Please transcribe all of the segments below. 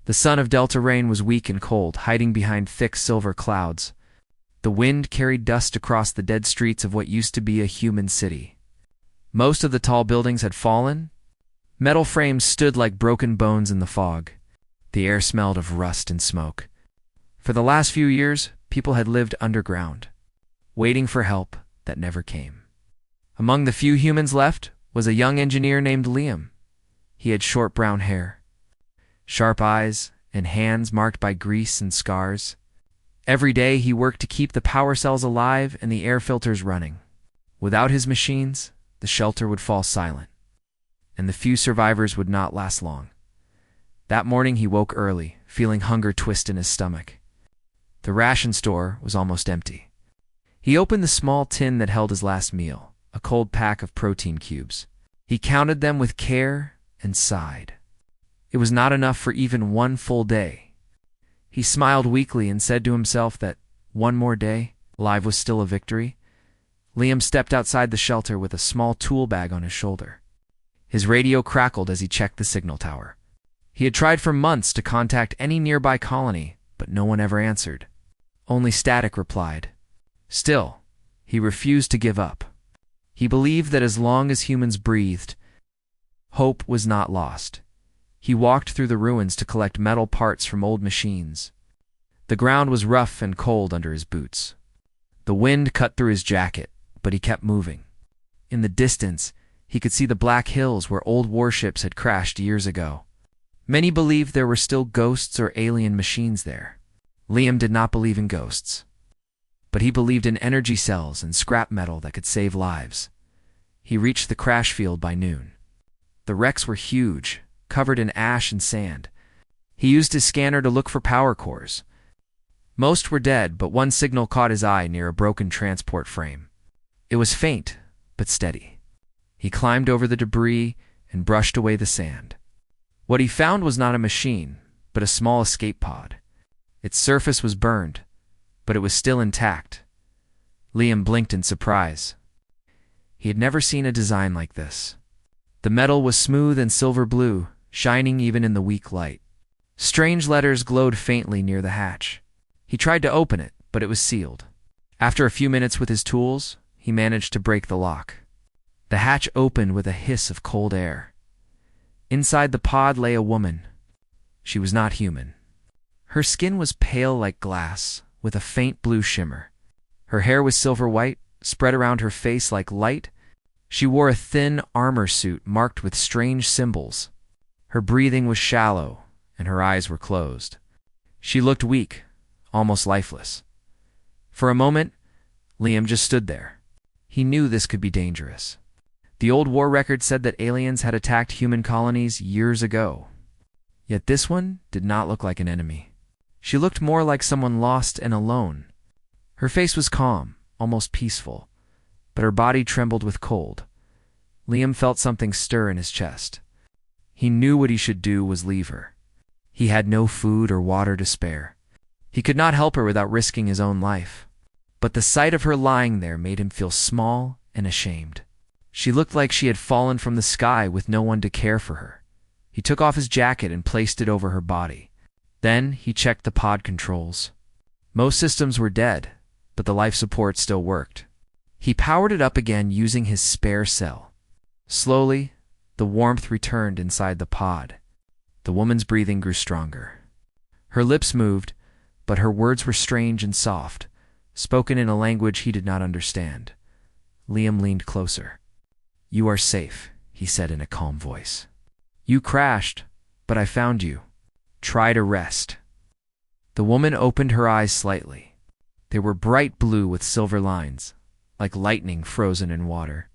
The sun of Delta Rain was weak and cold, hiding behind thick silver clouds. The wind carried dust across the dead streets of what used to be a human city. Most of the tall buildings had fallen. Metal frames stood like broken bones in the fog. The air smelled of rust and smoke. For the last few years, people had lived underground, waiting for help that never came. Among the few humans left was a young engineer named Liam. He had short brown hair, sharp eyes, and hands marked by grease and scars. Every day he worked to keep the power cells alive and the air filters running. Without his machines, the shelter would fall silent, and the few survivors would not last long. That morning he woke early, feeling hunger twist in his stomach. The ration store was almost empty. He opened the small tin that held his last meal, a cold pack of protein cubes. He counted them with care and sighed. It was not enough for even one full day. He smiled weakly and said to himself that one more day, alive, was still a victory. Liam stepped outside the shelter with a small tool bag on his shoulder. His radio crackled as he checked the signal tower. He had tried for months to contact any nearby colony, but no one ever answered. Only static replied. Still, he refused to give up. He believed that as long as humans breathed, hope was not lost. He walked through the ruins to collect metal parts from old machines. The ground was rough and cold under his boots. The wind cut through his jacket, but he kept moving. In the distance, he could see the black hills where old warships had crashed years ago. Many believed there were still ghosts or alien machines there. Liam did not believe in ghosts, but he believed in energy cells and scrap metal that could save lives. He reached the crash field by noon. The wrecks were huge, covered in ash and sand. He used his scanner to look for power cores. Most were dead, but one signal caught his eye near a broken transport frame. It was faint, but steady. He climbed over the debris and brushed away the sand. What he found was not a machine, but a small escape pod. Its surface was burned, but it was still intact. Liam blinked in surprise. He had never seen a design like this. The metal was smooth and silver blue, shining even in the weak light. Strange letters glowed faintly near the hatch. He tried to open it, but it was sealed. After a few minutes with his tools, he managed to break the lock. The hatch opened with a hiss of cold air. Inside the pod lay a woman. She was not human. Her skin was pale like glass, with a faint blue shimmer. Her hair was silver white, spread around her face like light. She wore a thin armor suit marked with strange symbols. Her breathing was shallow, and her eyes were closed. She looked weak, almost lifeless. For a moment, Liam just stood there. He knew this could be dangerous. The old war record said that aliens had attacked human colonies years ago. Yet this one did not look like an enemy. She looked more like someone lost and alone. Her face was calm, almost peaceful, but her body trembled with cold. Liam felt something stir in his chest. He knew what he should do was leave her. He had no food or water to spare. He could not help her without risking his own life. But the sight of her lying there made him feel small and ashamed. She looked like she had fallen from the sky with no one to care for her. He took off his jacket and placed it over her body. Then he checked the pod controls. Most systems were dead, but the life support still worked. He powered it up again using his spare cell. Slowly, the warmth returned inside the pod. The woman's breathing grew stronger. Her lips moved, but her words were strange and soft, spoken in a language he did not understand. Liam leaned closer. "You are safe," he said in a calm voice. "You crashed, but I found you. Try to rest." The woman opened her eyes slightly. They were bright blue with silver lines, like lightning frozen in water.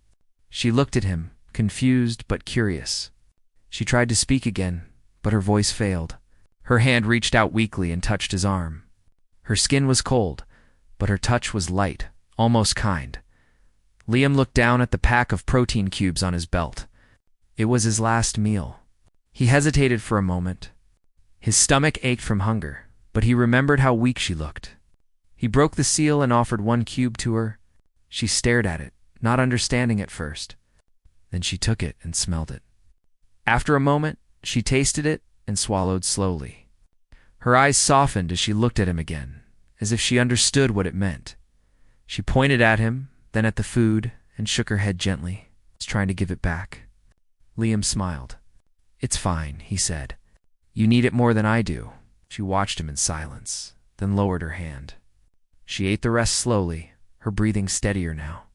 She looked at him, confused but curious. She tried to speak again, but her voice failed. Her hand reached out weakly and touched his arm. Her skin was cold, but her touch was light, almost kind. Liam looked down at the pack of protein cubes on his belt. It was his last meal. He hesitated for a moment. His stomach ached from hunger, but he remembered how weak she looked. He broke the seal and offered one cube to her. She stared at it, not understanding at first. Then she took it and smelled it. After a moment, she tasted it and swallowed slowly. Her eyes softened as she looked at him again, as if she understood what it meant. She pointed at him, then at the food, and shook her head gently, trying to give it back. Liam smiled. "It's fine," he said. "You need it more than I do." She watched him in silence, then lowered her hand. She ate the rest slowly, her breathing steadier now.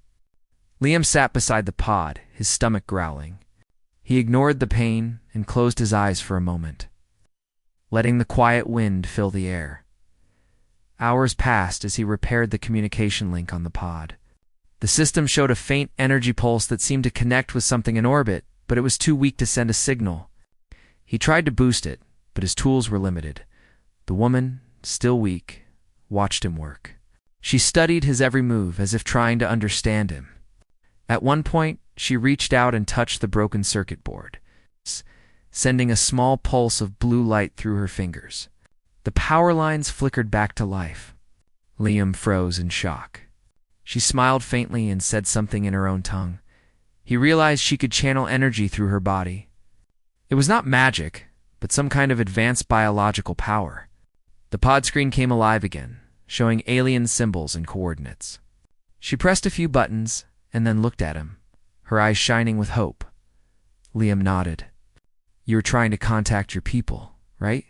Liam sat beside the pod, his stomach growling. He ignored the pain and closed his eyes for a moment, letting the quiet wind fill the air. Hours passed as he repaired the communication link on the pod. The system showed a faint energy pulse that seemed to connect with something in orbit, but it was too weak to send a signal. He tried to boost it, but his tools were limited. The woman, still weak, watched him work. She studied his every move as if trying to understand him. At one point, she reached out and touched the broken circuit board, sending a small pulse of blue light through her fingers. The power lines flickered back to life. Liam froze in shock. She smiled faintly and said something in her own tongue. He realized she could channel energy through her body. It was not magic, but some kind of advanced biological power. The pod screen came alive again, showing alien symbols and coordinates. She pressed a few buttons and then looked at him, her eyes shining with hope. Liam nodded. "You were trying to contact your people, right?"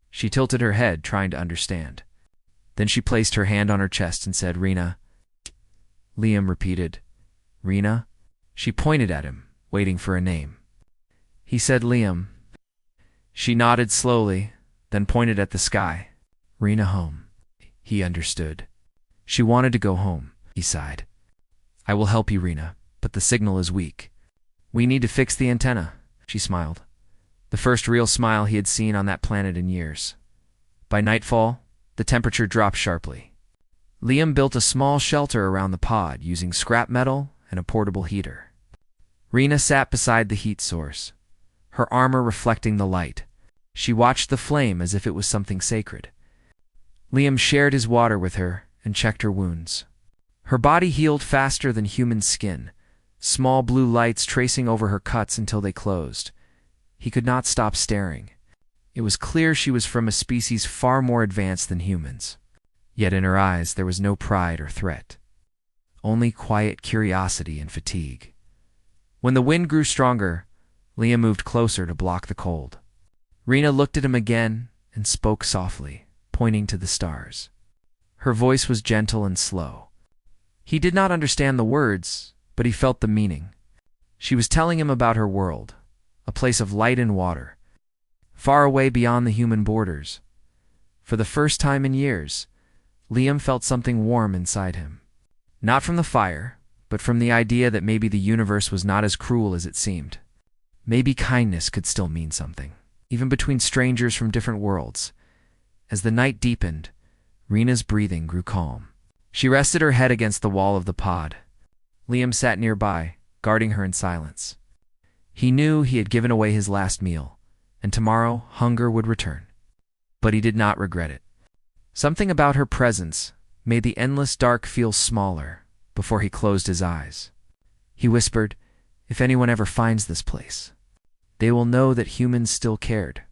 She tilted her head, trying to understand. Then she placed her hand on her chest and said, "Rena." Liam repeated, "Rena?" She pointed at him, waiting for a name. He said, "Liam." She nodded slowly, then pointed at the sky. "Rena home." He understood. She wanted to go home, he sighed. "I will help you, Rena, but the signal is weak. We need to fix the antenna." She smiled. The first real smile he had seen on that planet in years. By nightfall, the temperature dropped sharply. Liam built a small shelter around the pod using scrap metal and a portable heater. Rena sat beside the heat source, her armor reflecting the light. She watched the flame as if it was something sacred. Liam shared his water with her and checked her wounds. Her body healed faster than human skin, small blue lights tracing over her cuts until they closed. He could not stop staring. It was clear she was from a species far more advanced than humans. Yet in her eyes there was no pride or threat, only quiet curiosity and fatigue. When the wind grew stronger, Liam moved closer to block the cold. Rena looked at him again and spoke softly, pointing to the stars. Her voice was gentle and slow. He did not understand the words, but he felt the meaning. She was telling him about her world, a place of light and water, far away beyond the human borders. For the first time in years, Liam felt something warm inside him. Not from the fire, but from the idea that maybe the universe was not as cruel as it seemed. Maybe kindness could still mean something, even between strangers from different worlds. As the night deepened, Rena's breathing grew calm. She rested her head against the wall of the pod. Liam sat nearby, guarding her in silence. He knew he had given away his last meal, and tomorrow hunger would return. But he did not regret it. Something about her presence made the endless dark feel smaller before he closed his eyes. He whispered, "If anyone ever finds this place, they will know that humans still cared."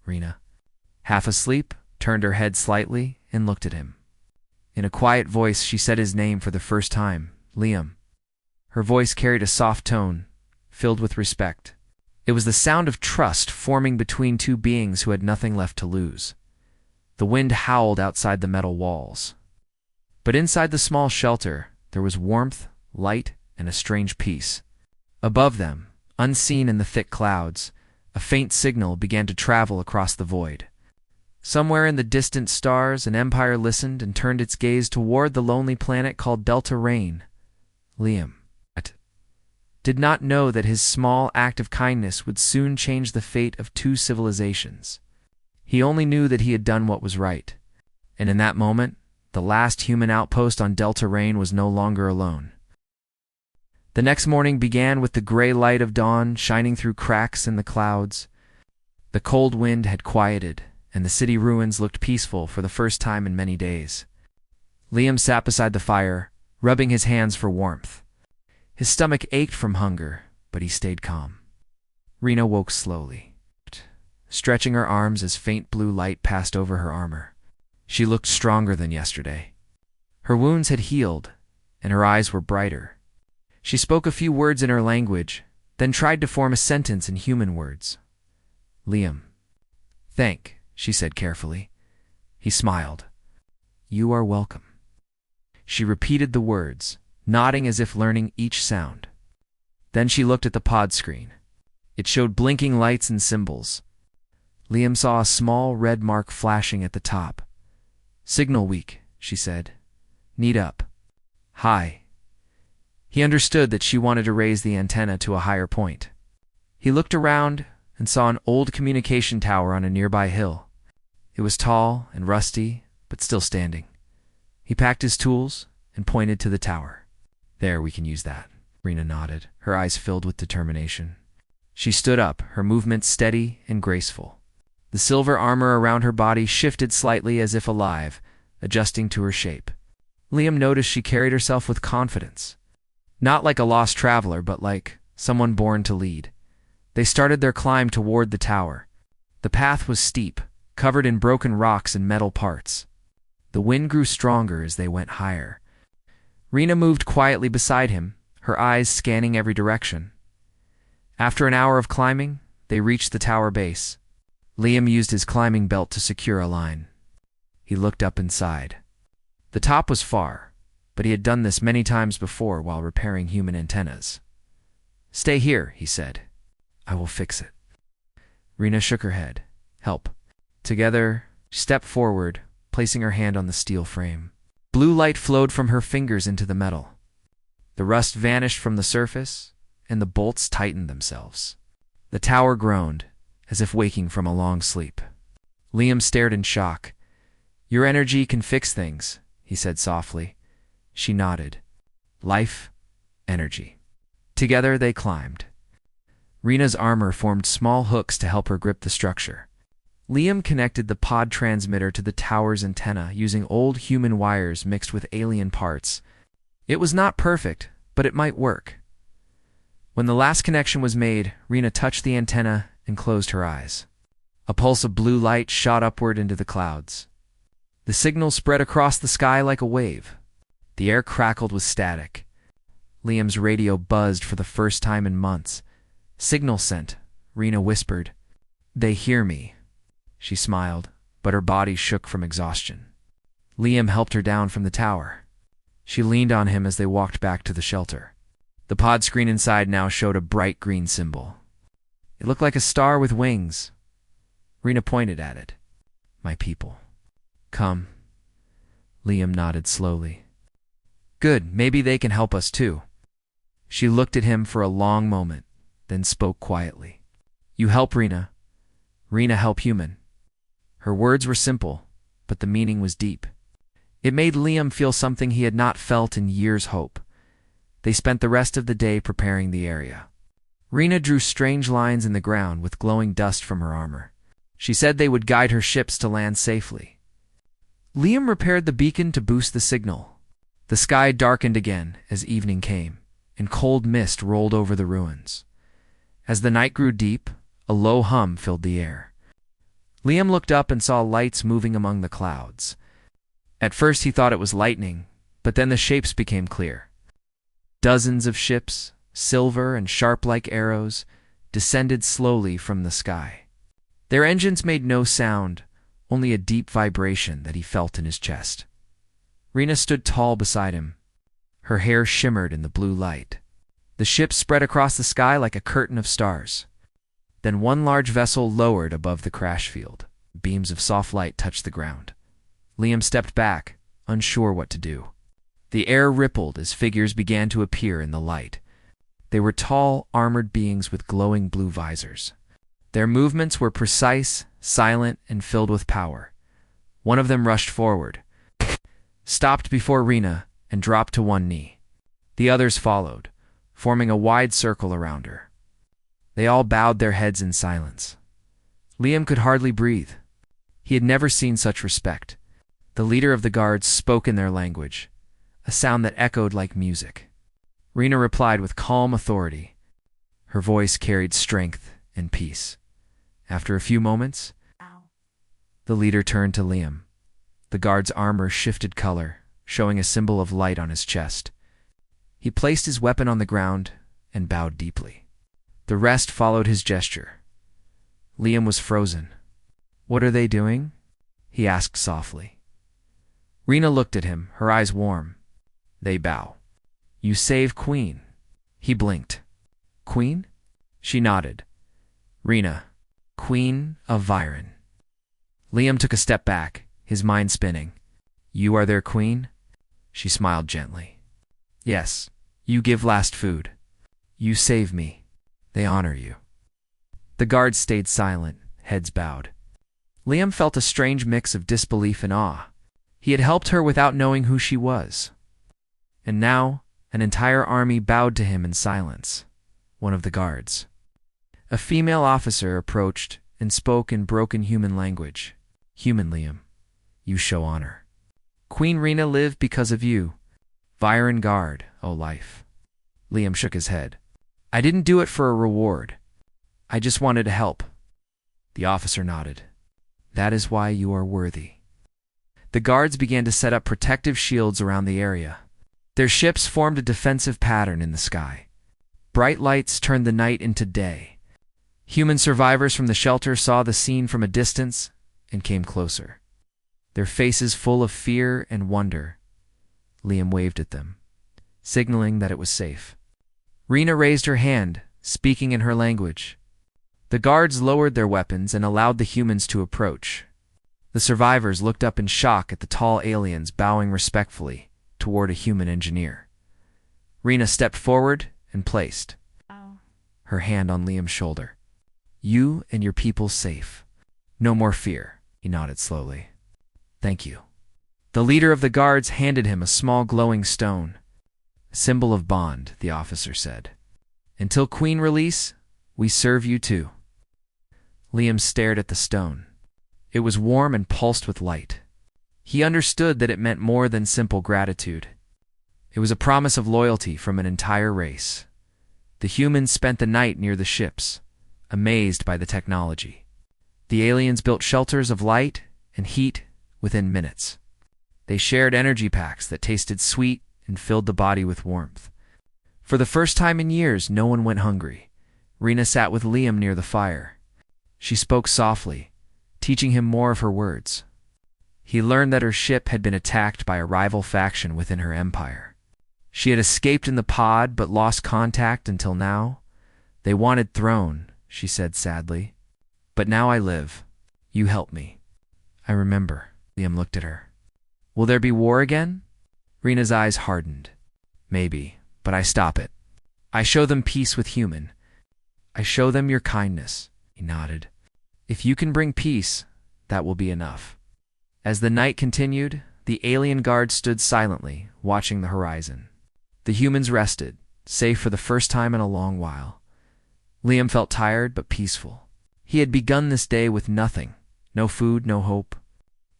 Rena, half asleep, turned her head slightly and looked at him. In a quiet voice, she said his name for the first time, "Liam." Her voice carried a soft tone, filled with respect. It was the sound of trust forming between two beings who had nothing left to lose. The wind howled outside the metal walls. But inside the small shelter, there was warmth, light, and a strange peace. Above them, unseen in the thick clouds, a faint signal began to travel across the void. Somewhere in the distant stars, an empire listened and turned its gaze toward the lonely planet called Delta Rain. Liam did not know that his small act of kindness would soon change the fate of two civilizations. He only knew that he had done what was right. And in that moment, the last human outpost on Delta Rain was no longer alone. The next morning began with the gray light of dawn shining through cracks in the clouds. The cold wind had quieted, and the city ruins looked peaceful for the first time in many days. Liam sat beside the fire, rubbing his hands for warmth. His stomach ached from hunger, but he stayed calm. Rena woke slowly. stretching her arms as faint blue light passed over her armor. She looked stronger than yesterday. Her wounds had healed, and her eyes were brighter. She spoke a few words in her language, then tried to form a sentence in human words. "Liam." "Thank," she said carefully. He smiled. "You are welcome." She repeated the words, nodding as if learning each sound. Then she looked at the pod screen. It showed blinking lights and symbols. Liam saw a small red mark flashing at the top. "Signal weak," she said. "Need up." "Hi." He understood that she wanted to raise the antenna to a higher point. He looked around and saw an old communication tower on a nearby hill. It was tall and rusty, but still standing. He packed his tools and pointed to the tower. "There, we can use that." Rena nodded, her eyes filled with determination. She stood up, her movements steady and graceful. The silver armor around her body shifted slightly as if alive, adjusting to her shape. Liam noticed she carried herself with confidence. Not like a lost traveler, but like someone born to lead. They started their climb toward the tower. The path was steep, covered in broken rocks and metal parts. The wind grew stronger as they went higher. Rena moved quietly beside him, her eyes scanning every direction. After an hour of climbing, they reached the tower base. Liam used his climbing belt to secure a line. He looked up inside. The top was far, but he had done this many times before while repairing human antennas. "Stay here," he said. "I will fix it." Rena shook her head. "Help." Together, she stepped forward, placing her hand on the steel frame. Blue light flowed from her fingers into the metal. The rust vanished from the surface, and the bolts tightened themselves. The tower groaned, as if waking from a long sleep. Liam stared in shock. "Your energy can fix things," he said softly. She nodded. Life, energy. Together they climbed. Rena's armor formed small hooks to help her grip the structure. Liam connected the pod transmitter to the tower's antenna using old human wires mixed with alien parts. It was not perfect, but it might work. When the last connection was made, Rena touched the antenna and closed her eyes. A pulse of blue light shot upward into the clouds. The signal spread across the sky like a wave. The air crackled with static. Liam's radio buzzed for the first time in months. "Signal sent," Rena whispered. "They hear me." She smiled, but her body shook from exhaustion. Liam helped her down from the tower. She leaned on him as they walked back to the shelter. The pod screen inside now showed a bright green symbol. It looked like a star with wings. Rena pointed at it. "My people. Come." Liam nodded slowly. "Good, maybe they can help us too." She looked at him for a long moment, then spoke quietly. "You help Rena. Rena help human." Her words were simple, but the meaning was deep. It made Liam feel something he had not felt in years' hope. They spent the rest of the day preparing the area. Rena drew strange lines in the ground with glowing dust from her armor. She said they would guide her ships to land safely. Liam repaired the beacon to boost the signal. The sky darkened again as evening came, and cold mist rolled over the ruins. As the night grew deep, a low hum filled the air. Liam looked up and saw lights moving among the clouds. At first he thought it was lightning, but then the shapes became clear. Dozens of ships, silver and sharp like arrows, descended slowly from the sky. Their engines made no sound, only a deep vibration that he felt in his chest. Rena stood tall beside him. Her hair shimmered in the blue light. The ships spread across the sky like a curtain of stars. Then one large vessel lowered above the crash field. Beams of soft light touched the ground. Liam stepped back, unsure what to do. The air rippled as figures began to appear in the light. They were tall, armored beings with glowing blue visors. Their movements were precise, silent, and filled with power. One of them rushed forward, stopped before Rena, and dropped to one knee. The others followed, forming a wide circle around her. They all bowed their heads in silence. Liam could hardly breathe. He had never seen such respect. The leader of the guards spoke in their language, a sound that echoed like music. Rena replied with calm authority. Her voice carried strength and peace. After a few moments, the leader turned to Liam. The guard's armor shifted color, showing a symbol of light on his chest. He placed his weapon on the ground and bowed deeply. The rest followed his gesture. Liam was frozen. "What are they doing?" he asked softly. Rena looked at him, her eyes warm. "They bow." "You save Queen." He blinked. "Queen?" She nodded. "Rena, Queen of Viren." Liam took a step back, his mind spinning. "You are their queen?" She smiled gently. "Yes, you give last food. You save me. They honor you." The guards stayed silent, heads bowed. Liam felt a strange mix of disbelief and awe. He had helped her without knowing who she was. And now, an entire army bowed to him in silence. One of the guards, a female officer, approached and spoke in broken human language. "Human Liam, you show honor. Queen Rena lived because of you. Viren guard, O life." Liam shook his head. "I didn't do it for a reward. I just wanted to help." The officer nodded. "That is why you are worthy." The guards began to set up protective shields around the area. Their ships formed a defensive pattern in the sky. Bright lights turned the night into day. Human survivors from the shelter saw the scene from a distance and came closer, their faces full of fear and wonder. Liam waved at them, signaling that it was safe. Rena raised her hand, speaking in her language. The guards lowered their weapons and allowed the humans to approach. The survivors looked up in shock at the tall aliens bowing respectfully toward a human engineer. Rena stepped forward and placed her hand on Liam's shoulder. "You and your people safe. No more fear," he nodded slowly. "Thank you." The leader of the guards handed him a small glowing stone. "A symbol of bond," the officer said. "Until Queen release, we serve you too." Liam stared at the stone. It was warm and pulsed with light. He understood that it meant more than simple gratitude. It was a promise of loyalty from an entire race. The humans spent the night near the ships, amazed by the technology. The aliens built shelters of light and heat within minutes. They shared energy packs that tasted sweet and filled the body with warmth. For the first time in years, no one went hungry. Rena sat with Liam near the fire. She spoke softly, teaching him more of her words. He learned that her ship had been attacked by a rival faction within her empire. She had escaped in the pod but lost contact until now. "They wanted throne," she said sadly. "But now I live. You helped me." "I remember." Liam looked at her. "Will there be war again?" Rena's eyes hardened. "Maybe, but I stop it. I show them peace with human. I show them your kindness." He nodded. "If you can bring peace, that will be enough." As the night continued, the alien guard stood silently, watching the horizon. The humans rested, safe for the first time in a long while. Liam felt tired but peaceful. He had begun this day with nothing, no food, no hope.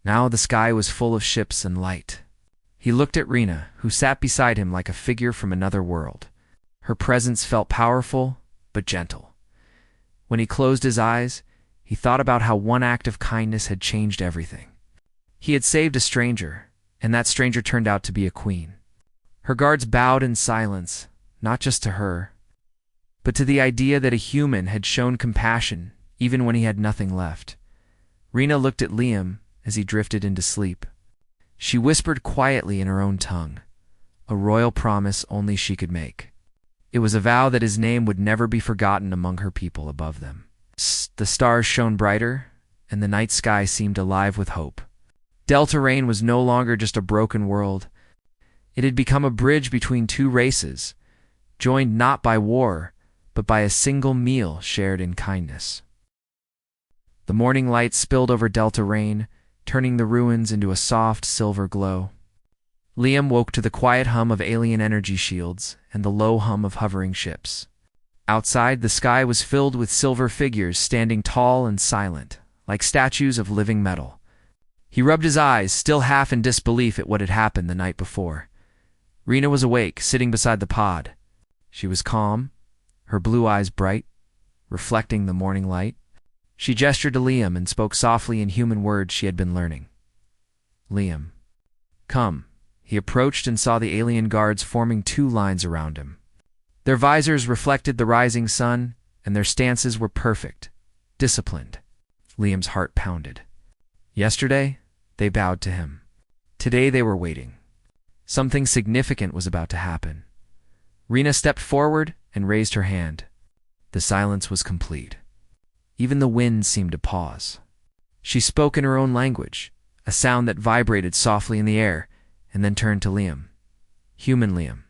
Now the sky was full of ships and light. He looked at Rena, who sat beside him like a figure from another world. Her presence felt powerful but gentle. When he closed his eyes, he thought about how one act of kindness had changed everything. He had saved a stranger, and that stranger turned out to be a queen. Her guards bowed in silence, not just to her, but to the idea that a human had shown compassion even when he had nothing left. Rena looked at Liam as he drifted into sleep. She whispered quietly in her own tongue, a royal promise only she could make. It was a vow that his name would never be forgotten among her people above them. The stars shone brighter, and the night sky seemed alive with hope. Delta Rain was no longer just a broken world. It had become a bridge between two races, joined not by war, but by a single meal shared in kindness. The morning light spilled over Delta Rain, turning the ruins into a soft silver glow. Liam woke to the quiet hum of alien energy shields and the low hum of hovering ships. Outside, the sky was filled with silver figures standing tall and silent, like statues of living metal. He rubbed his eyes, still half in disbelief at what had happened the night before. Rena was awake, sitting beside the pod. She was calm, her blue eyes bright, reflecting the morning light. She gestured to Liam and spoke softly in human words she had been learning. Liam, come. He approached and saw the alien guards forming 2 lines around him. Their visors reflected the rising sun, and their stances were perfect, disciplined. Liam's heart pounded. Yesterday, they bowed to him. Today they were waiting. Something significant was about to happen. Rena stepped forward and raised her hand. The silence was complete. Even the wind seemed to pause. She spoke in her own language, a sound that vibrated softly in the air, and then turned to Liam. Human Liam.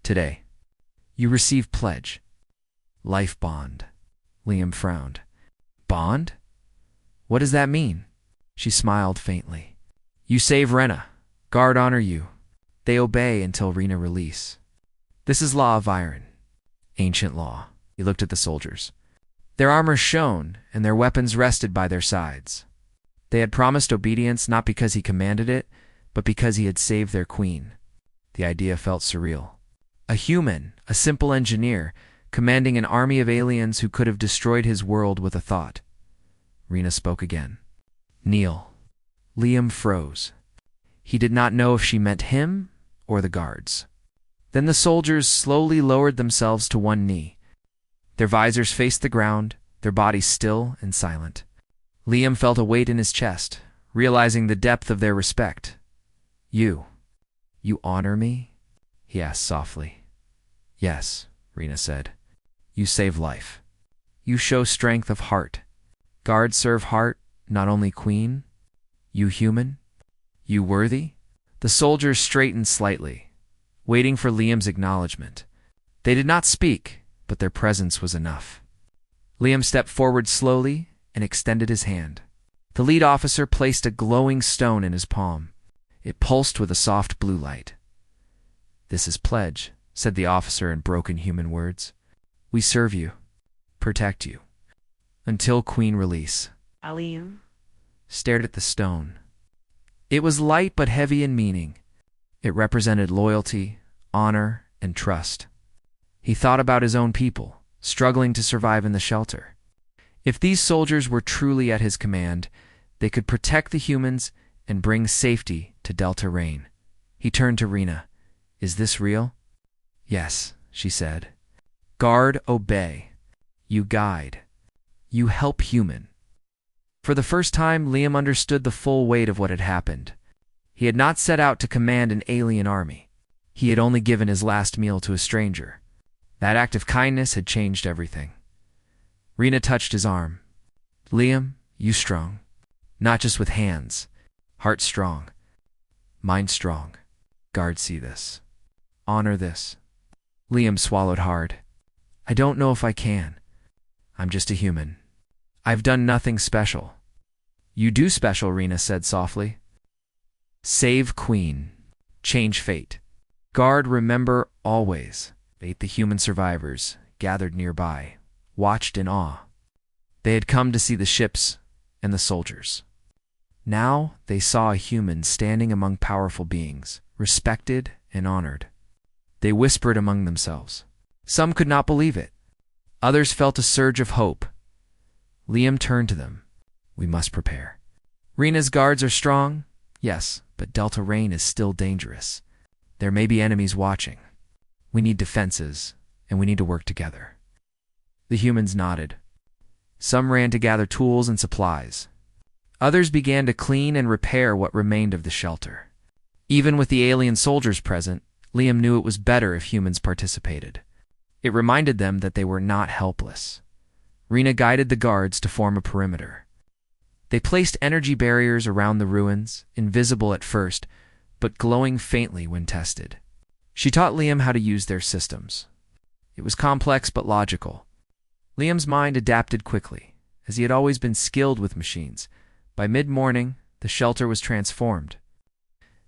Today, you receive pledge. Life bond. Liam frowned. Bond? What does that mean? She smiled faintly. You save Rena. Guard honor you. They obey until Rena release. This is law of iron. Ancient law. He looked at the soldiers. Their armor shone, and their weapons rested by their sides. They had promised obedience not because he commanded it, but because he had saved their queen. The idea felt surreal. A human, a simple engineer, commanding an army of aliens who could have destroyed his world with a thought. Rena spoke again. Kneel. Liam froze. He did not know if she meant him or the guards. Then the soldiers slowly lowered themselves to one knee. Their visors faced the ground, their bodies still and silent. Liam felt a weight in his chest, realizing the depth of their respect. You honor me? He asked softly. Yes, Rena said. You save life. You show strength of heart. Guards serve heart, not only queen. You human? You worthy? The soldiers straightened slightly, waiting for Liam's acknowledgement. They did not speak, but their presence was enough. Liam stepped forward slowly and extended his hand. The lead officer placed a glowing stone in his palm. It pulsed with a soft blue light. This is pledge, said the officer in broken human words. We serve you, protect you, until Queen release. Liam stared at the stone. It was light but heavy in meaning. It represented loyalty, honor, and trust. He thought about his own people, struggling to survive in the shelter. If these soldiers were truly at his command, they could protect the humans and bring safety to Delta Rain. He turned to Rena. Is this real? Yes, she said. Guard, obey. You guide. You help human. For the first time, Liam understood the full weight of what had happened. He had not set out to command an alien army. He had only given his last meal to a stranger. That act of kindness had changed everything. Rena touched his arm. Liam, you strong. Not just with hands. Heart strong. Mind strong. Guard see this. Honor this. Liam swallowed hard. I don't know if I can. I'm just a human. I've done nothing special. You do special, Rena said softly. Save Queen. Change fate. Guard, remember always. The human survivors, gathered nearby, watched in awe. They had come to see the ships and the soldiers. Now they saw a human standing among powerful beings, respected and honored. They whispered among themselves. Some could not believe it. Others felt a surge of hope. Liam turned to them. We must prepare. Rena's guards are strong, yes, but Delta Rain is still dangerous. There may be enemies watching. We need defenses, and we need to work together. The humans nodded. Some ran to gather tools and supplies. Others began to clean and repair what remained of the shelter. Even with the alien soldiers present, Liam knew it was better if humans participated. It reminded them that they were not helpless. Rena guided the guards to form a perimeter. They placed energy barriers around the ruins, invisible at first, but glowing faintly when tested. She taught Liam how to use their systems. It was complex but logical. Liam's mind adapted quickly, as he had always been skilled with machines. By mid-morning, the shelter was transformed.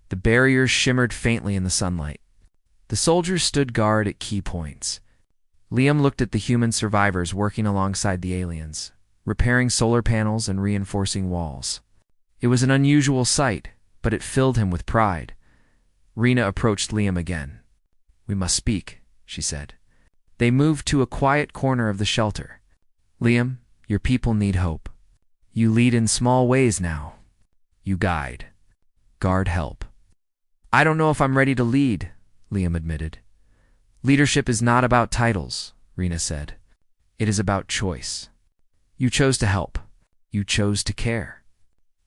The barriers shimmered faintly in the sunlight. The soldiers stood guard at key points. Liam looked at the human survivors working alongside the aliens, repairing solar panels and reinforcing walls. It was an unusual sight, but it filled him with pride. Rena approached Liam again. We must speak, she said. They moved to a quiet corner of the shelter. Liam, Your people need hope. You lead in small ways now. You guide. Guard help. I don't know if I'm ready to lead, Liam admitted. Leadership is not about titles, Rena said. It is about choice. You chose to help. You chose to care.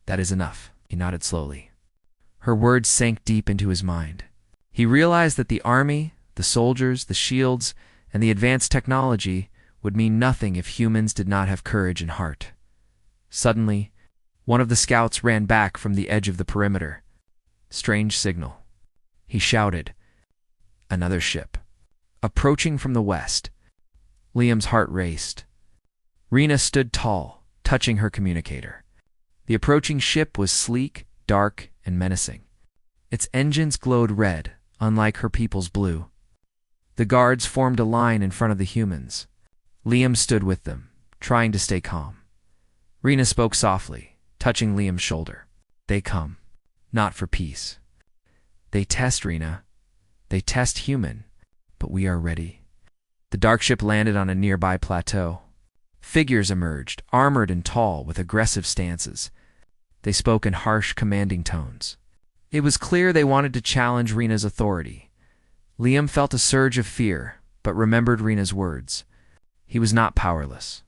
That is enough, he nodded slowly. Her words sank deep into his mind. He realized that the army, the soldiers, the shields, and the advanced technology would mean nothing if humans did not have courage and heart. Suddenly, one of the scouts ran back from the edge of the perimeter. Strange signal. He shouted. Another ship. Approaching from the west. Liam's heart raced. Rena stood tall, touching her communicator. The approaching ship was sleek, dark, and menacing. Its engines glowed red, unlike her people's blue. The guards formed a line in front of the humans. Liam stood with them, trying to stay calm. Rena spoke softly, touching Liam's shoulder. They come, not for peace. They test, Rena. They test human, but we are ready. The dark ship landed on a nearby plateau. Figures emerged, armored and tall, with aggressive stances. They spoke in harsh, commanding tones. It was clear they wanted to challenge Rena's authority. Liam felt a surge of fear, but remembered Rena's words. He was not powerless.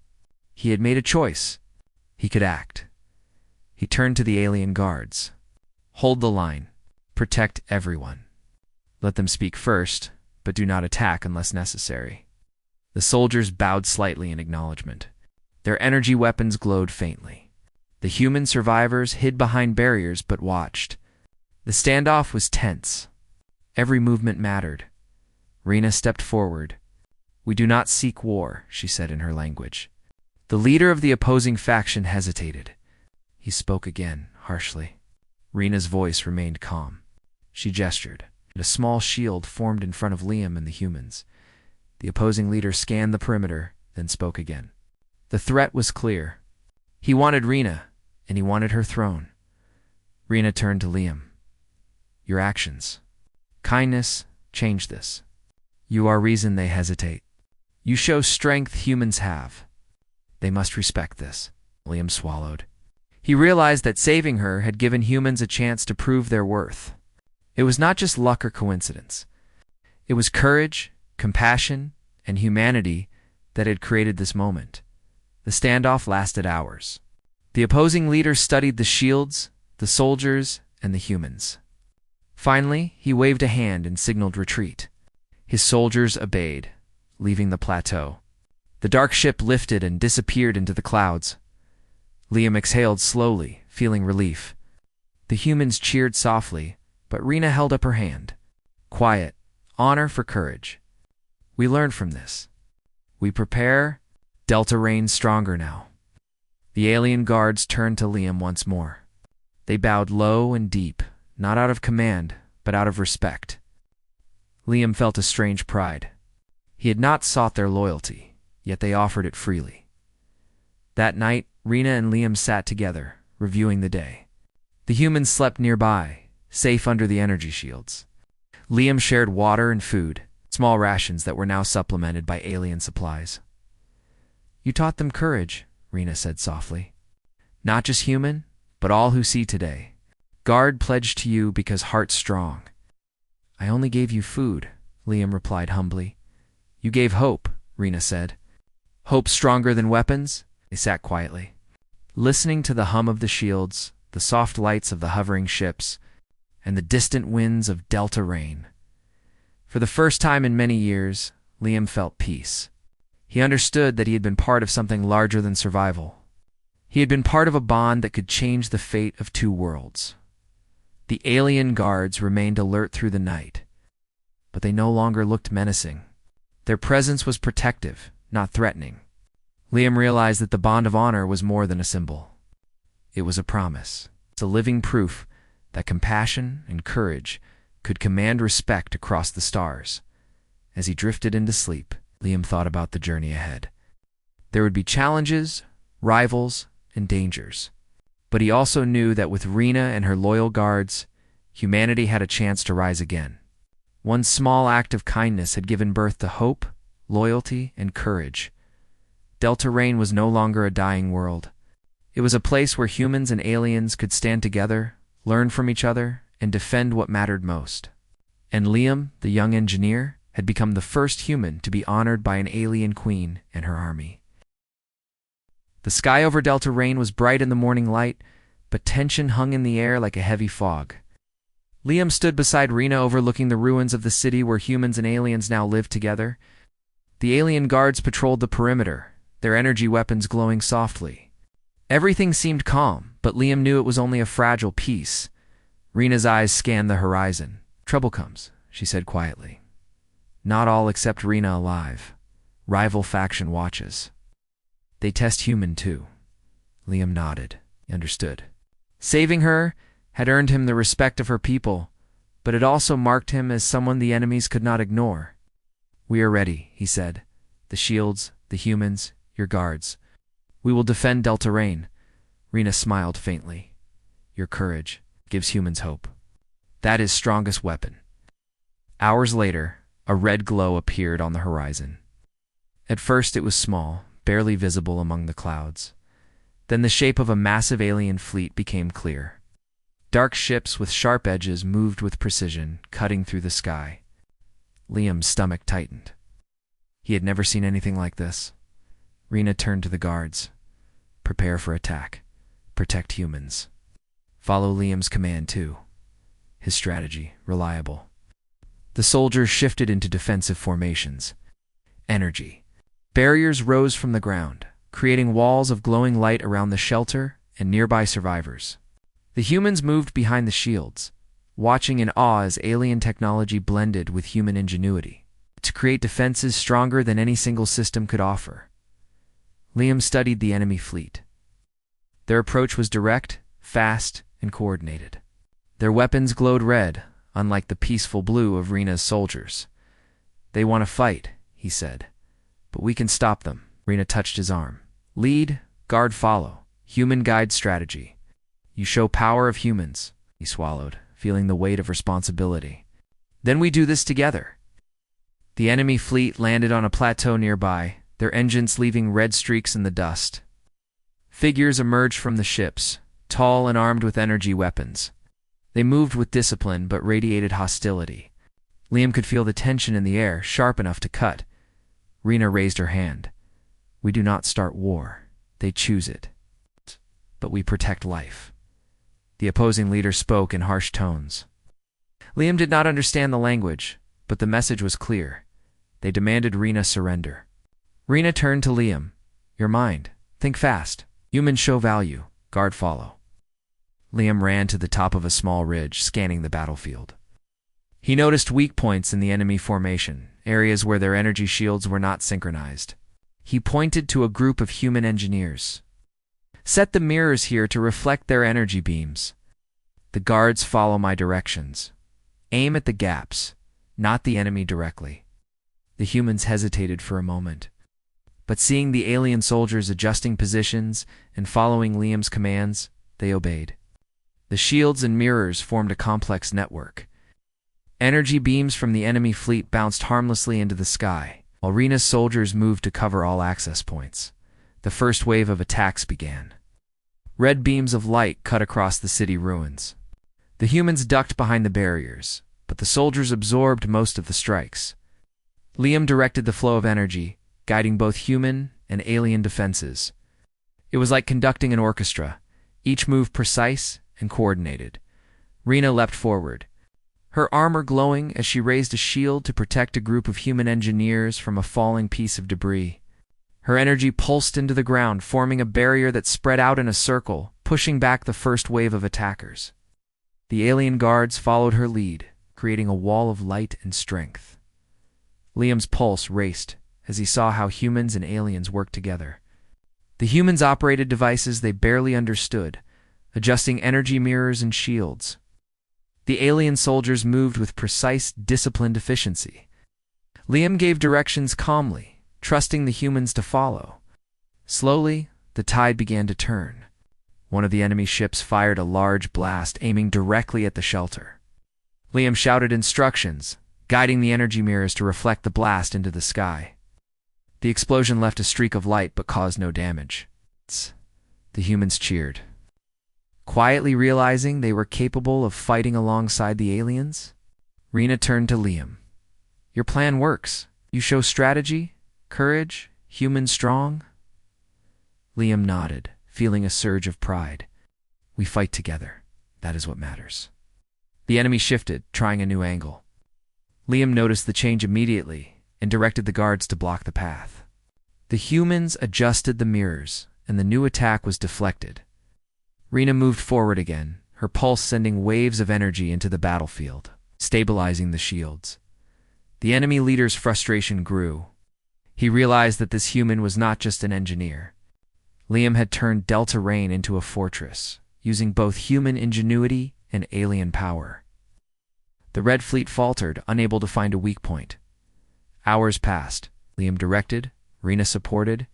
He had made a choice. He could act. He turned to the alien guards. Hold the line. Protect everyone. Let them speak first, but do not attack unless necessary. The soldiers bowed slightly in acknowledgement. Their energy weapons glowed faintly. The human survivors hid behind barriers but watched. The standoff was tense. Every movement mattered. Rena stepped forward. We do not seek war, she said in her language. The leader of the opposing faction hesitated. He spoke again, harshly. Rena's voice remained calm. She gestured. A small shield formed in front of Liam and the humans. The opposing leader scanned the perimeter, then spoke again. The threat was clear. He wanted Rena, and he wanted her throne. Rena turned to Liam. Your actions. Kindness change this. You are reason they hesitate. You show strength humans have. They must respect this. Liam swallowed. He realized that saving her had given humans a chance to prove their worth. It was not just luck or coincidence. It was courage, compassion, and humanity that had created this moment. The standoff lasted hours. The opposing leader studied the shields, the soldiers, and the humans. Finally, he waved a hand and signaled retreat. His soldiers obeyed, leaving the plateau. The dark ship lifted and disappeared into the clouds. Liam exhaled slowly, feeling relief. The humans cheered softly, but Rena held up her hand. Quiet, honor for courage. We learned from this. We prepare. Delta reigns stronger now. The alien guards turned to Liam once more. They bowed low and deep, not out of command, but out of respect. Liam felt a strange pride. He had not sought their loyalty, yet they offered it freely. That night, Rena and Liam sat together, reviewing the day. The humans slept nearby, safe under the energy shields. Liam shared water and food, small rations that were now supplemented by alien supplies. You taught them courage, Rena said softly. Not just human, but all who see today. Guard pledged to you because heart's strong. I only gave you food, Liam replied humbly. You gave hope, Rena said. Hope stronger than weapons? They sat quietly, listening to the hum of the shields, the soft lights of the hovering ships, and the distant winds of Delta rain. For the first time in many years, Liam felt peace. He understood that he had been part of something larger than survival. He had been part of a bond that could change the fate of two worlds. The alien guards remained alert through the night, but they no longer looked menacing. Their presence was protective, not threatening. Liam realized that the bond of honor was more than a symbol. It was a promise. It's a living proof that compassion and courage could command respect across the stars. As he drifted into sleep, Liam thought about the journey ahead. There would be challenges, rivals, and dangers. But he also knew that with Rena and her loyal guards, humanity had a chance to rise again. One small act of kindness had given birth to hope, loyalty, and courage. Delta Rain was no longer a dying world. It was a place where humans and aliens could stand together, learn from each other, and defend what mattered most. And Liam, the young engineer, had become the first human to be honored by an alien queen and her army. The sky over Delta Rain was bright in the morning light, but tension hung in the air like a heavy fog. Liam stood beside Rena overlooking the ruins of the city where humans and aliens now lived together. The alien guards patrolled the perimeter, their energy weapons glowing softly. Everything seemed calm, but Liam knew it was only a fragile peace. Rena's eyes scanned the horizon. "Trouble comes," she said quietly. "Not all except Rena alive. Rival faction watches. They test human too." Liam nodded. He understood. Saving her had earned him the respect of her people, but it also marked him as someone the enemies could not ignore. "We are ready," he said. "The shields, the humans, your guards. We will defend Delta Rain." Rena smiled faintly. "Your courage gives humans hope. That is strongest weapon." Hours later, a red glow appeared on the horizon. At first it was small, barely visible among the clouds. Then the shape of a massive alien fleet became clear. Dark ships with sharp edges moved with precision, cutting through the sky. Liam's stomach tightened. He had never seen anything like this. Rena turned to the guards. "Prepare for attack. Protect humans." Follow Liam's command too. His strategy, reliable. The soldiers shifted into defensive formations. Energy. Barriers rose from the ground, creating walls of glowing light around the shelter and nearby survivors. The humans moved behind the shields, watching in awe as alien technology blended with human ingenuity to create defenses stronger than any single system could offer. Liam studied the enemy fleet. Their approach was direct, fast, and coordinated. Their weapons glowed red, unlike the peaceful blue of Rena's soldiers. "They want to fight," he said. "But we can stop them." Rena touched his arm. "Lead, guard follow. Human guide strategy. You show power of humans." He swallowed, feeling the weight of responsibility. "Then we do this together." The enemy fleet landed on a plateau nearby, their engines leaving red streaks in the dust. Figures emerged from the ships, tall and armed with energy weapons. They moved with discipline but radiated hostility. Liam could feel the tension in the air, sharp enough to cut. Rena raised her hand. "We do not start war. They choose it. But we protect life." The opposing leader spoke in harsh tones. Liam did not understand the language, but the message was clear. They demanded Rena surrender. Rena turned to Liam. "Your mind. Think fast. Humans show value. Guard follow." Liam ran to the top of a small ridge, scanning the battlefield. He noticed weak points in the enemy formation, areas where their energy shields were not synchronized. He pointed to a group of human engineers. "Set the mirrors here to reflect their energy beams. The guards follow my directions. Aim at the gaps, not the enemy directly." The humans hesitated for a moment, but seeing the alien soldiers adjusting positions and following Liam's commands, they obeyed. The shields and mirrors formed a complex network. Energy beams from the enemy fleet bounced harmlessly into the sky, while Rena's soldiers moved to cover all access points. The first wave of attacks began. Red beams of light cut across the city ruins. The humans ducked behind the barriers, but the soldiers absorbed most of the strikes. Liam directed the flow of energy, guiding both human and alien defenses. It was like conducting an orchestra, each move precise and coordinated. Rena leapt forward, her armor glowing as she raised a shield to protect a group of human engineers from a falling piece of debris. Her energy pulsed into the ground, forming a barrier that spread out in a circle, pushing back the first wave of attackers. The alien guards followed her lead, creating a wall of light and strength. Liam's pulse raced as he saw how humans and aliens worked together. The humans operated devices they barely understood, adjusting energy mirrors and shields. The alien soldiers moved with precise, disciplined efficiency. Liam gave directions calmly, trusting the humans to follow. Slowly, the tide began to turn. One of the enemy ships fired a large blast, aiming directly at the shelter. Liam shouted instructions, guiding the energy mirrors to reflect the blast into the sky. The explosion left a streak of light but caused no damage. The humans cheered, quietly realizing they were capable of fighting alongside the aliens. Rena turned to Liam. "Your plan works. You show strategy, courage, human strong." Liam nodded, feeling a surge of pride. "We fight together. That is what matters." The enemy shifted, trying a new angle. Liam noticed the change immediately and directed the guards to block the path. The humans adjusted the mirrors, and the new attack was deflected. Rena moved forward again, her pulse sending waves of energy into the battlefield, stabilizing the shields. The enemy leader's frustration grew. He realized that this human was not just an engineer. Liam had turned Delta Rain into a fortress, using both human ingenuity and alien power. The Red Fleet faltered, unable to find a weak point. Hours passed. Liam directed, Rena supported,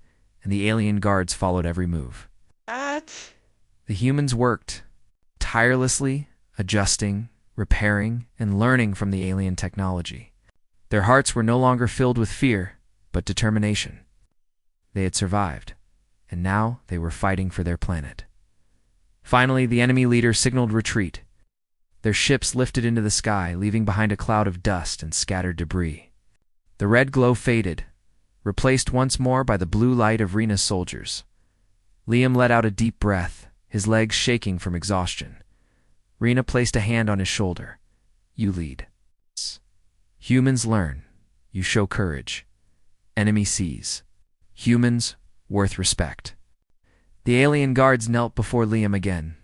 and the alien guards followed every move. The humans worked tirelessly, adjusting, repairing, and learning from the alien technology. Their hearts were no longer filled with fear, but determination. They had survived, and now they were fighting for their planet. Finally, the enemy leader signaled retreat. Their ships lifted into the sky, leaving behind a cloud of dust and scattered debris. The red glow faded, replaced once more by the blue light of Rena's soldiers. Liam let out a deep breath, his legs shaking from exhaustion. Rena placed a hand on his shoulder. "You lead. Humans learn. You show courage. Enemy sees. Humans worth respect." The alien guards knelt before Liam again.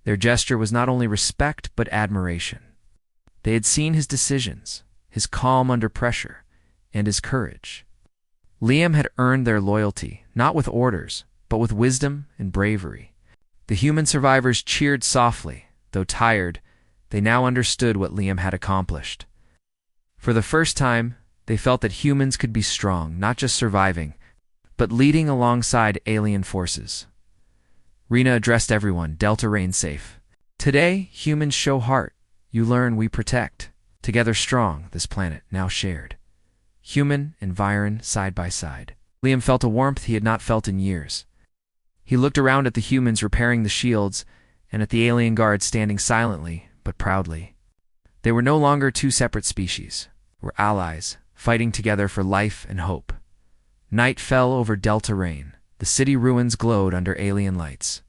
Their gesture was not only respect but admiration. They had seen his decisions, his calm under pressure, and his courage. Liam had earned their loyalty, not with orders, but with wisdom and bravery. The human survivors cheered softly. Though tired, they now understood what Liam had accomplished. For the first time, they felt that humans could be strong, not just surviving, but leading alongside alien forces. Rena addressed everyone, Delta Rain safe. "Today, humans show heart. You learn, we protect. Together strong, this planet now shared. Human and Viren side by side." Liam felt a warmth he had not felt in years. He looked around at the humans repairing the shields and at the alien guards standing silently but proudly. They were no longer two separate species. They were allies, fighting together for life and hope. Night fell over Delta Rain. The city ruins glowed under alien lights.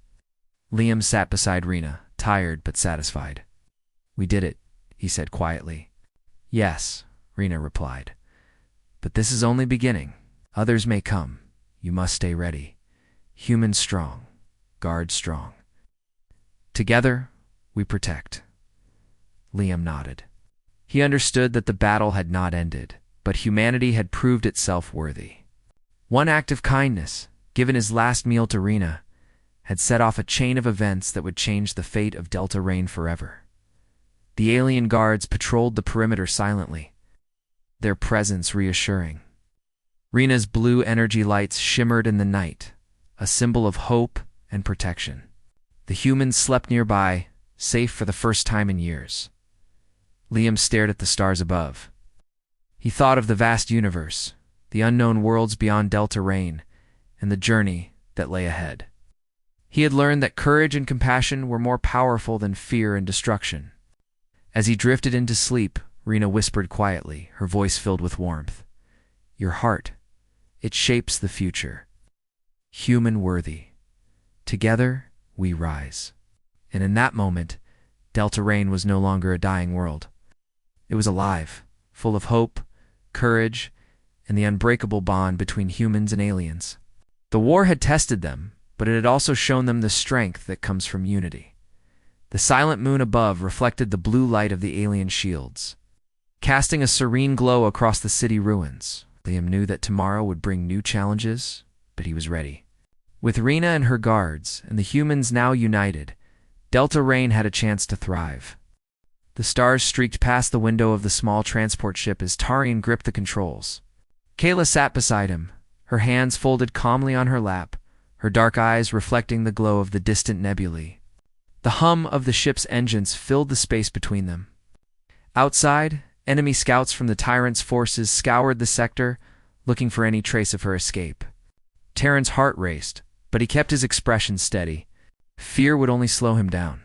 Liam sat beside Rena, tired but satisfied. "We did it," he said quietly. "Yes," Rena replied. "But this is only beginning. Others may come. You must stay ready. Humans strong, guards strong. Together, we protect." Liam nodded. He understood that the battle had not ended, but humanity had proved itself worthy. One act of kindness, given his last meal to Rena, had set off a chain of events that would change the fate of Delta Rain forever. The alien guards patrolled the perimeter silently, their presence reassuring. Rena's blue energy lights shimmered in the night, a symbol of hope and protection. The humans slept nearby, safe for the first time in years. Liam stared at the stars above. He thought of the vast universe, the unknown worlds beyond Delta Rain, and the journey that lay ahead. He had learned that courage and compassion were more powerful than fear and destruction. As he drifted into sleep, Rena whispered quietly, her voice filled with warmth. "Your heart, it shapes the future. Human worthy. Together, we rise." And in that moment, Delta Rain was no longer a dying world. It was alive, full of hope, courage, and the unbreakable bond between humans and aliens. The war had tested them, but it had also shown them the strength that comes from unity. The silent moon above reflected the blue light of the alien shields, casting a serene glow across the city ruins. Liam knew that tomorrow would bring new challenges, but he was ready. With Rena and her guards, and the humans now united, Delta Rain had a chance to thrive. The stars streaked past the window of the small transport ship as Tarian gripped the controls. Kayla sat beside him, her hands folded calmly on her lap, her dark eyes reflecting the glow of the distant nebulae. The hum of the ship's engines filled the space between them. Outside, enemy scouts from the tyrant's forces scoured the sector, looking for any trace of her escape. Terran's heart raced, but he kept his expression steady. Fear would only slow him down.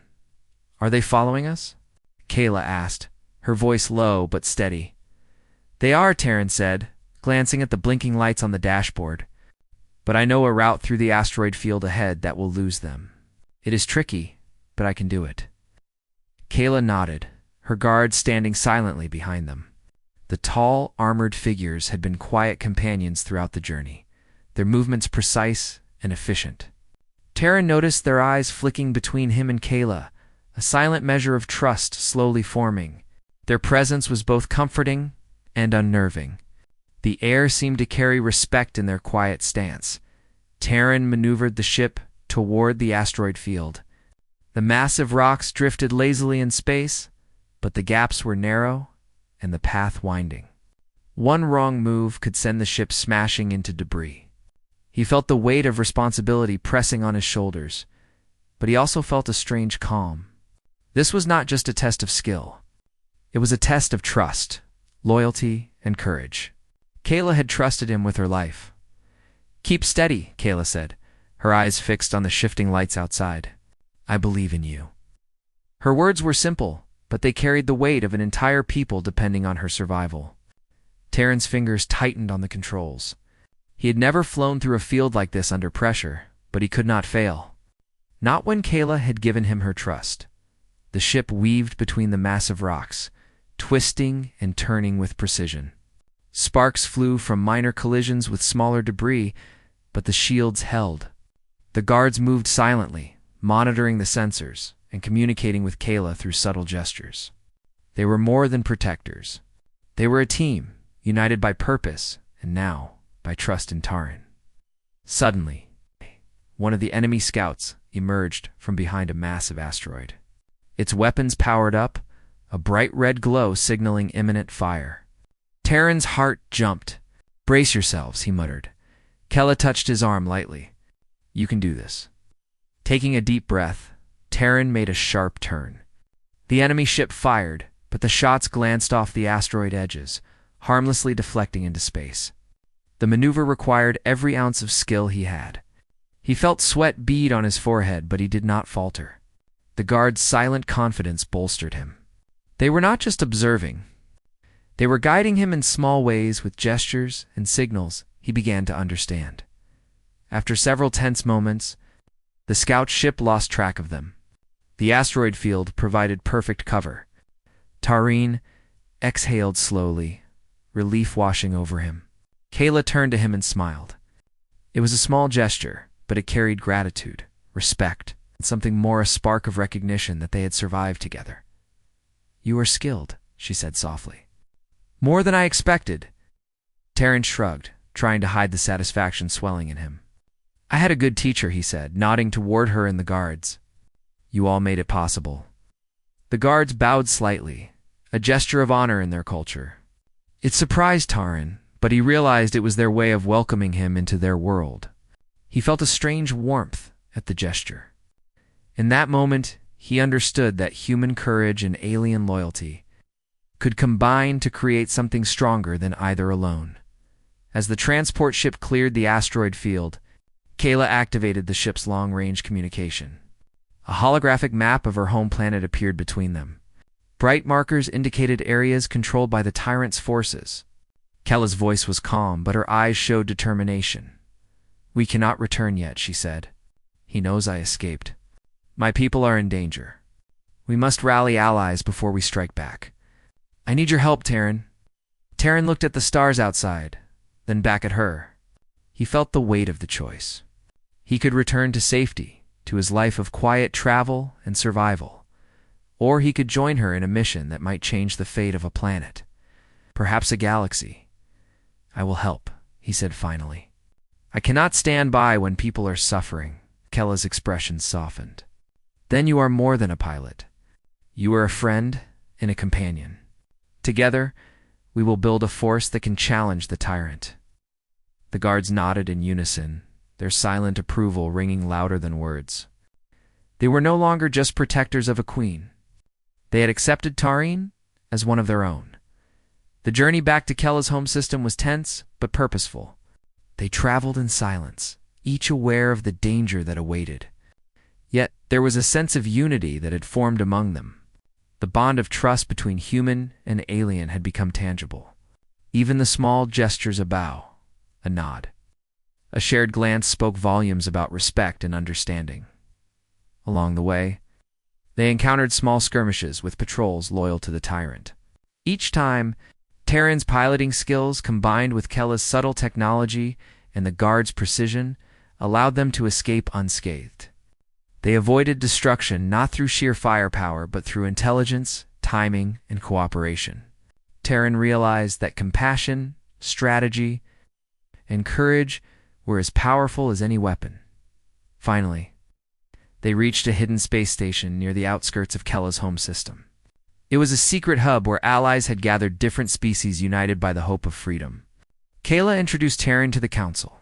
"Are they following us?" Kayla asked, her voice low but steady. "They are," Terran said, glancing at the blinking lights on the dashboard. "But I know a route through the asteroid field ahead that will lose them. It is tricky, but I can do it." Kayla nodded, her guards standing silently behind them. The tall, armored figures had been quiet companions throughout the journey, their movements precise and efficient. Terran noticed their eyes flicking between him and Kayla, a silent measure of trust slowly forming. Their presence was both comforting and unnerving. The air seemed to carry respect in their quiet stance. Terran maneuvered the ship toward the asteroid field. The massive rocks drifted lazily in space, but the gaps were narrow and the path winding. One wrong move could send the ship smashing into debris. He felt the weight of responsibility pressing on his shoulders, but he also felt a strange calm. This was not just a test of skill. It was a test of trust, loyalty, and courage. Kayla had trusted him with her life. "Keep steady," Kayla said, her eyes fixed on the shifting lights outside. "I believe in you." Her words were simple, but they carried the weight of an entire people depending on her survival. Terran's fingers tightened on the controls. He had never flown through a field like this under pressure, but he could not fail. Not when Kayla had given him her trust. The ship weaved between the massive rocks, twisting and turning with precision. Sparks flew from minor collisions with smaller debris, but the shields held. The guards moved silently, monitoring the sensors and communicating with Kayla through subtle gestures. They were more than protectors. They were a team, united by purpose, and now by trust in Taran. Suddenly, one of the enemy scouts emerged from behind a massive asteroid. Its weapons powered up, a bright red glow signaling imminent fire. Terran's heart jumped. "Brace yourselves," he muttered. Kayla touched his arm lightly. "You can do this." Taking a deep breath, Terran made a sharp turn. The enemy ship fired, but the shots glanced off the asteroid edges, harmlessly deflecting into space. The maneuver required every ounce of skill he had. He felt sweat bead on his forehead, but he did not falter. The guard's silent confidence bolstered him. They were not just observing. They were guiding him in small ways with gestures and signals he began to understand. After several tense moments, the scout ship lost track of them. The asteroid field provided perfect cover. Taran exhaled slowly, relief washing over him. Kayla turned to him and smiled. It was a small gesture, but it carried gratitude, respect, and something more, a spark of recognition that they had survived together. "You are skilled," she said softly. "More than I expected." Terran shrugged, trying to hide the satisfaction swelling in him. "I had a good teacher," he said, nodding toward her and the guards. "You all made it possible." The guards bowed slightly, a gesture of honor in their culture. It surprised Taran, but he realized it was their way of welcoming him into their world. He felt a strange warmth at the gesture. In that moment, he understood that human courage and alien loyalty could combine to create something stronger than either alone. As the transport ship cleared the asteroid field, Kayla activated the ship's long-range communication. A holographic map of her home planet appeared between them. Bright markers indicated areas controlled by the tyrant's forces. Kayla's voice was calm, but her eyes showed determination. "We cannot return yet," she said. "He knows I escaped. My people are in danger. We must rally allies before we strike back. I need your help, Terran." Terran looked at the stars outside, then back at her. He felt the weight of the choice. He could return to safety, to his life of quiet travel and survival, or he could join her in a mission that might change the fate of a planet, perhaps a galaxy. "I will help," he said finally. "I cannot stand by when people are suffering." Kayla's expression softened. "Then you are more than a pilot. You are a friend and a companion. Together, we will build a force that can challenge the tyrant." The guards nodded in unison, their silent approval ringing louder than words. They were no longer just protectors of a queen. They had accepted Taran as one of their own. The journey back to Kella's home system was tense but purposeful. They traveled in silence, each aware of the danger that awaited. Yet there was a sense of unity that had formed among them. The bond of trust between human and alien had become tangible. Even the small gestures, a bow, a nod, a shared glance spoke volumes about respect and understanding. Along the way, they encountered small skirmishes with patrols loyal to the tyrant. Each time, Terran's piloting skills combined with Kella's subtle technology and the guards' precision allowed them to escape unscathed. They avoided destruction not through sheer firepower but through intelligence, timing, and cooperation. Terran realized that compassion, strategy, and courage were as powerful as any weapon. Finally, they reached a hidden space station near the outskirts of Kella's home system. It was a secret hub where allies had gathered different species united by the hope of freedom. Kayla introduced Terran to the council.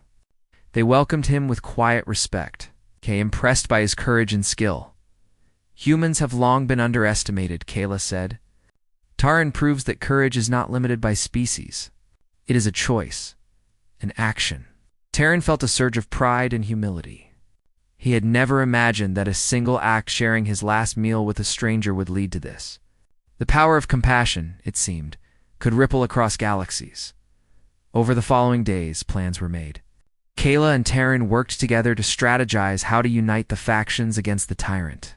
They welcomed him with quiet respect, impressed by his courage and skill. Humans have long been underestimated, Kayla said. Terran proves that courage is not limited by species. It is a choice, an action. Terran felt a surge of pride and humility. He had never imagined that a single act sharing his last meal with a stranger would lead to this. The power of compassion, it seemed, could ripple across galaxies. Over the following days, plans were made. Kayla and Terran worked together to strategize how to unite the factions against the tyrant.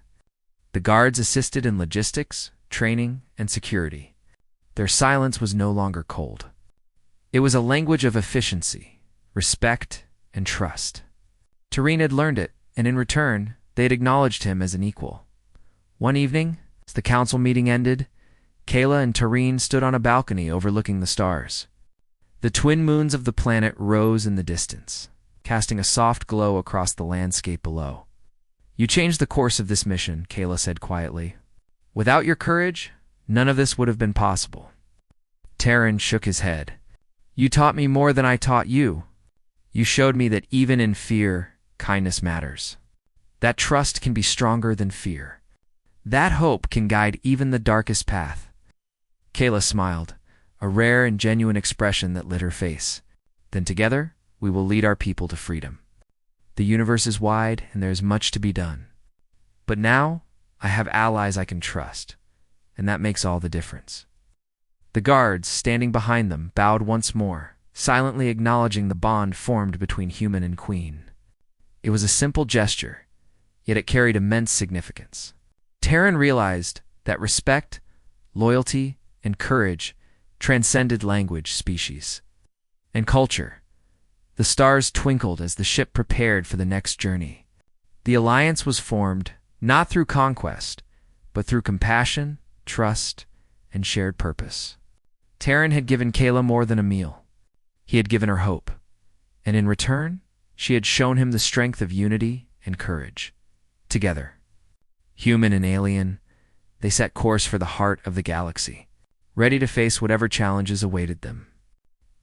The guards assisted in logistics, training, and security. Their silence was no longer cold. It was a language of efficiency, respect, and trust. Terran had learned it, and in return, they had acknowledged him as an equal. One evening, as the council meeting ended, Kayla and Terran stood on a balcony overlooking the stars. The twin moons of the planet rose in the distance, casting a soft glow across the landscape below. "You changed the course of this mission," Kayla said quietly. "Without your courage, none of this would have been possible." Terran shook his head. "You taught me more than I taught you. You showed me that even in fear, kindness matters. That trust can be stronger than fear. That hope can guide even the darkest path." Kayla smiled, a rare and genuine expression that lit her face. "Then together, we will lead our people to freedom. The universe is wide and there is much to be done. But now, I have allies I can trust, and that makes all the difference." The guards, standing behind them, bowed once more, silently acknowledging the bond formed between human and queen. It was a simple gesture, yet it carried immense significance. Terran realized that respect, loyalty, and courage transcended language, species, and culture. The stars twinkled as the ship prepared for the next journey. The alliance was formed not through conquest, but through compassion, trust, and shared purpose. Terran had given Kayla more than a meal. He had given her hope, and in return, she had shown him the strength of unity and courage. Together, human and alien, they set course for the heart of the galaxy, ready to face whatever challenges awaited them.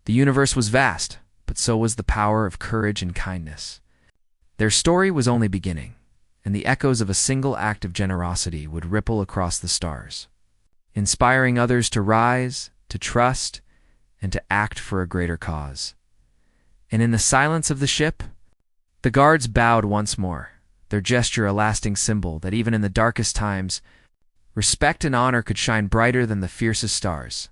The universe was vast, but so was the power of courage and kindness. Their story was only beginning, and the echoes of a single act of generosity would ripple across the stars, inspiring others to rise, to trust, and to act for a greater cause. And in the silence of the ship, the guards bowed once more, their gesture a lasting symbol that even in the darkest times, respect and honor could shine brighter than the fiercest stars.